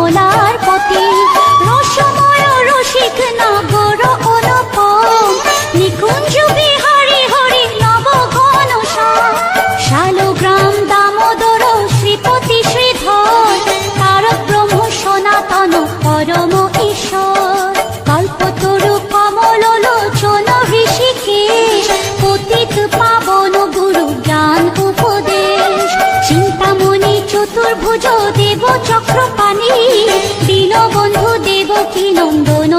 কমলার পতি, রসময় রসিক নগর অনুপম, নিকুঞ্জ বিহারী হরি নব ঘন শ্যাম, শালগ্রাম দামোদর শ্রীপতি শ্রীধর, তারক ব্রহ্ম সনাতন পরম ঈশ্বর, কল্পতরু কমল লোচন ঋষিকেশ, পতিত পাবন গুরু জ্ঞান উপদেশ, চিন্তামণি চতুর্ভুজ দেব চক্রপাণি, দীনবন্ধু দেবকী নন্দন